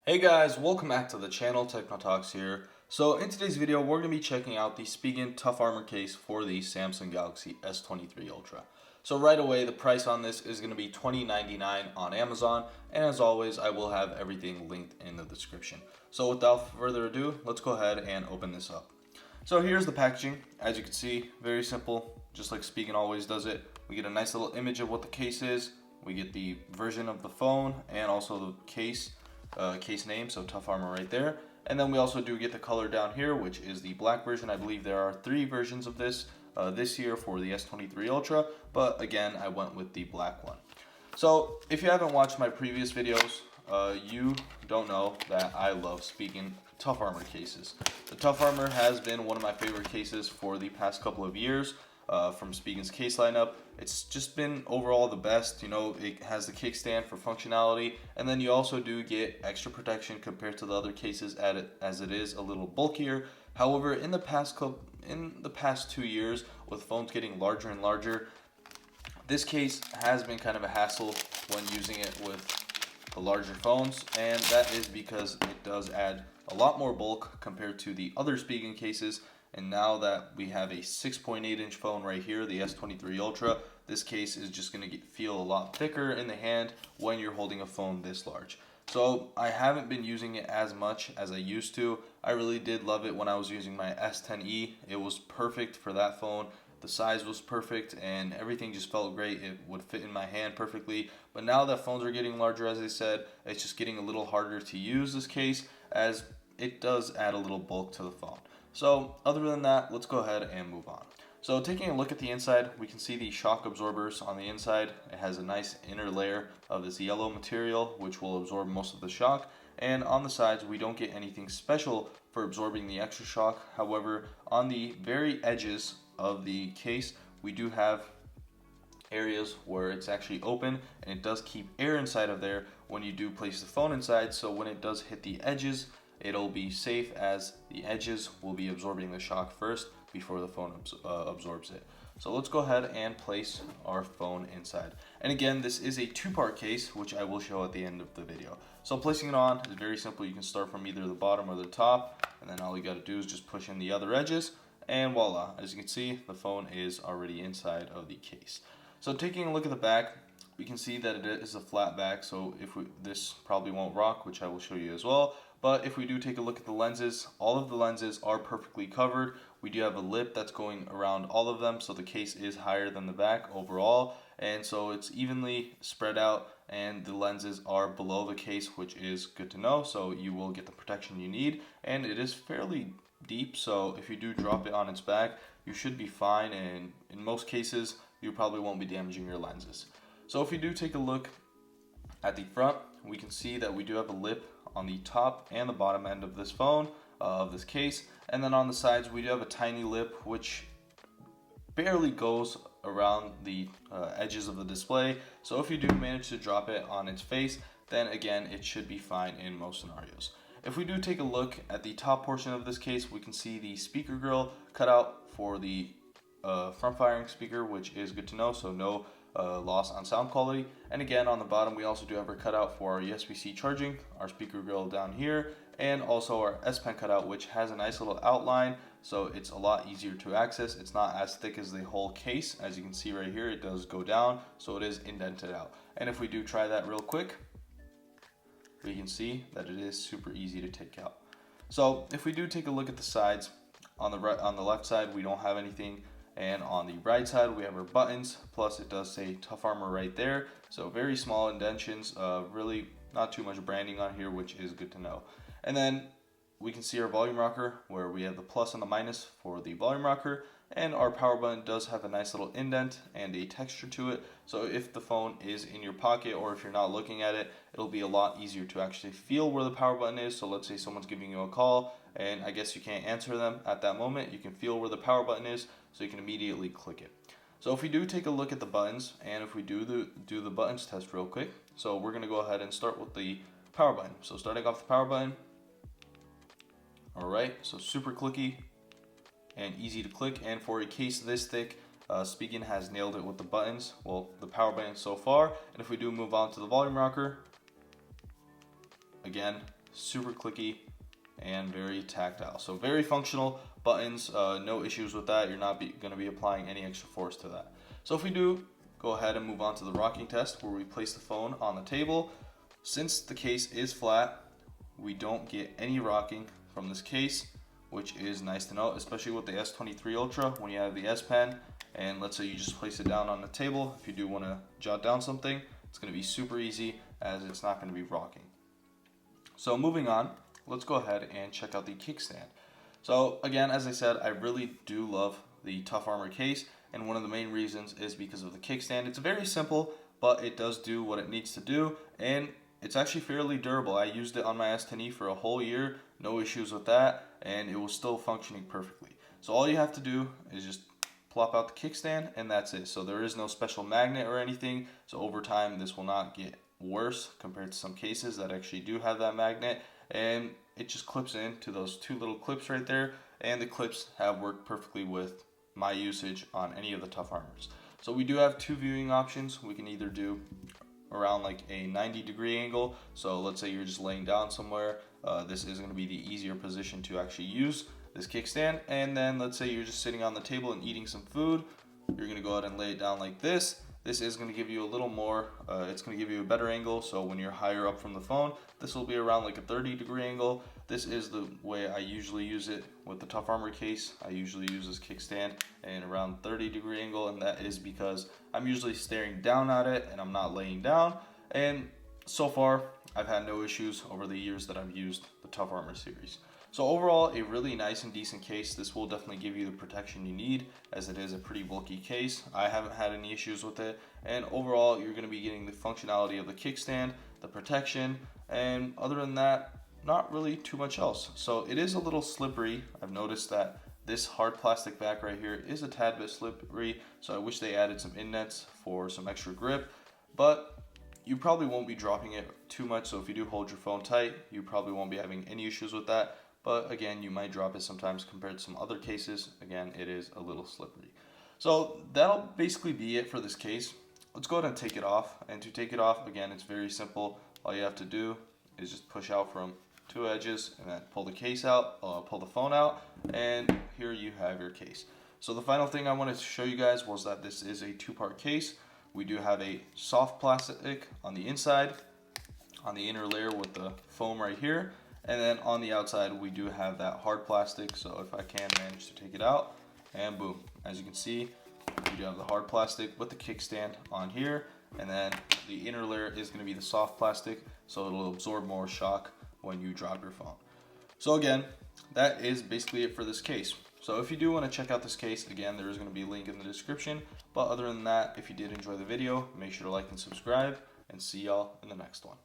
Hey guys, welcome back to the channel. Techno Talks here. So in today's video, we're going to be checking out the Spigen Tough Armor case for the Samsung Galaxy S23 Ultra. So right away, the price on this is going to be $20.99 on Amazon, and as always, I will have everything linked in the description. So without further ado, let's go ahead and open this up. So here's the packaging. As you can see, very simple, just like Spigen always does it. We get a nice little image of what the case is. We get the version of the phone and also the case name, so Tough Armor right there. And then we also do get the color down here, which is the black version. I believe there are 3 versions of this year for the S23 Ultra, but again, I went with the black one. So if you haven't watched my previous videos, you don't know that I love Spigen Tough Armor cases. The Tough Armor has been one of my favorite cases for the past couple of years. From Spigen's case lineup, it's just been overall the best. You know, it has the kickstand for functionality, and then you also do get extra protection compared to the other cases as it is a little bulkier. However, in the past 2 years, with phones getting larger and larger, this case has been kind of a hassle when using it with the larger phones, and that is because it does add a lot more bulk compared to the other Spigen cases. And now that we have a 6.8-inch phone right here, the S23 Ultra, this case is just going to feel a lot thicker in the hand when you're holding a phone this large. So I haven't been using it as much as I used to. I really did love it when I was using my S10e. It was perfect for that phone. The size was perfect and everything just felt great. It would fit in my hand perfectly. But now that phones are getting larger, as I said, it's just getting a little harder to use this case, as it does add a little bulk to the phone. So other than that, let's go ahead and move on. So taking a look at the inside, we can see the shock absorbers on the inside. It has a nice inner layer of this yellow material, which will absorb most of the shock. And on the sides, we don't get anything special for absorbing the extra shock. However, on the very edges of the case, we do have areas where it's actually open, and it does keep air inside of there when you do place the phone inside. So when it does hit the edges, it'll be safe, as the edges will be absorbing the shock first before the phone absorbs it. So let's go ahead and place our phone inside. And again, this is a 2-part case, which I will show at the end of the video. So placing it on is very simple. You can start from either the bottom or the top, and then all you got to do is just push in the other edges, and voila. As you can see, the phone is already inside of the case. So taking a look at the back, we can see that it is a flat back, so this probably won't rock, which I will show you as well. But if we do take a look at the lenses, all of the lenses are perfectly covered. We do have a lip that's going around all of them, so the case is higher than the back overall, and so it's evenly spread out, and the lenses are below the case, which is good to know. So you will get the protection you need, and it is fairly deep, so if you do drop it on its back, you should be fine, and in most cases you probably won't be damaging your lenses. So if we do take a look at the front, we can see that we do have a lip on the top and the bottom end of this phone, of this case, and then on the sides we do have a tiny lip which barely goes around the edges of the display. So if you do manage to drop it on its face, then again it should be fine in most scenarios. If we do take a look at the top portion of this case, we can see the speaker grill cut out for the front firing speaker, which is good to know, so no loss on sound quality. And again, on the bottom we also do have our cutout for our USB-C charging, our speaker grill down here, and also our S Pen cutout, which has a nice little outline, so it's a lot easier to access. It's not as thick as the whole case. As you can see right here, it does go down, so it is indented out. And if we do try that real quick, we can see that it is super easy to take out. So if we do take a look at the sides, on the left side we don't have anything, and on the right side we have our buttons, plus it does say Tough Armor right there, so very small indentions, really not too much branding on here, which is good to know. And then we can see our volume rocker, where we have the plus and the minus for the volume rocker, and our power button does have a nice little indent and a texture to it, so if the phone is in your pocket or if you're not looking at it, it'll be a lot easier to actually feel where the power button is. So let's say someone's giving you a call and I guess you can't answer them at that moment, you can feel where the power button is, so you can immediately click it. So if we do take a look at the buttons, and if we do the buttons test real quick, so we're going to go ahead and start with the power button. So starting off the power button, alright, so super clicky and easy to click, and for a case this thick, Spigen has nailed it with the buttons, well, the power button so far. And if we do move on to the volume rocker, again, super clicky, and very tactile. So very functional buttons, no issues with that. You're not going to be applying any extra force to that. So if we do go ahead and move on to the rocking test, where we place the phone on the table. Since the case is flat, we don't get any rocking from this case, which is nice to know, especially with the S23 Ultra. When you have the S Pen and let's say you just place it down on the table, if you do want to jot down something, it's going to be super easy as it's not going to be rocking. So moving on, let's go ahead and check out the kickstand. So again, as I said, I really do love the Tough Armor case, and one of the main reasons is because of the kickstand. It's very simple, but it does do what it needs to do, and it's actually fairly durable. I used it on my S10e for a whole year, no issues with that, and it was still functioning perfectly. So all you have to do is just plop out the kickstand, and that's it. So there is no special magnet or anything, so over time this will not get worse compared to some cases that actually do have that magnet, and it just clips into those two little clips right there, and the clips have worked perfectly with my usage on any of the Tough Armors. So we do have two viewing options. We can either do around like a 90-degree angle, so let's say you're just laying down somewhere, this is going to be the easier position to actually use this kickstand. And then let's say you're just sitting on the table and eating some food, you're going to go ahead and lay it down like this. This is going to give you a little more, it's going to give you a better angle, so when you're higher up from the phone, this will be around like a 30-degree angle. This is the way I usually use it with the Tough Armor case. I usually use this kickstand in around 30-degree angle, and that is because I'm usually staring down at it and I'm not laying down. And so far, I've had no issues over the years that I've used the Tough Armor series. So overall, a really nice and decent case. This will definitely give you the protection you need, as it is a pretty bulky case. I haven't had any issues with it, and overall you're going to be getting the functionality of the kickstand, the protection, and other than that, not really too much else. So it is a little slippery. I've noticed that this hard plastic back right here is a tad bit slippery, so I wish they added some innets for some extra grip, but you probably won't be dropping it too much. So if you do hold your phone tight, you probably won't be having any issues with that. But again, you might drop it sometimes compared to some other cases. Again, it is a little slippery. So that'll basically be it for this case. Let's go ahead and take it off. And to take it off, again, it's very simple. All you have to do is just push out from two edges and then pull the case out, pull the phone out, and here you have your case. So the final thing I wanted to show you guys was that this is a two-part case. We do have a soft plastic on the inside, on the inner layer with the foam right here. And then on the outside, we do have that hard plastic. So if I can manage to take it out, and boom, as you can see, we do have the hard plastic with the kickstand on here. And then the inner layer is going to be the soft plastic, so it'll absorb more shock when you drop your phone. So again, that is basically it for this case. So if you do want to check out this case, again, there is going to be a link in the description. But other than that, if you did enjoy the video, make sure to like and subscribe, and see y'all in the next one.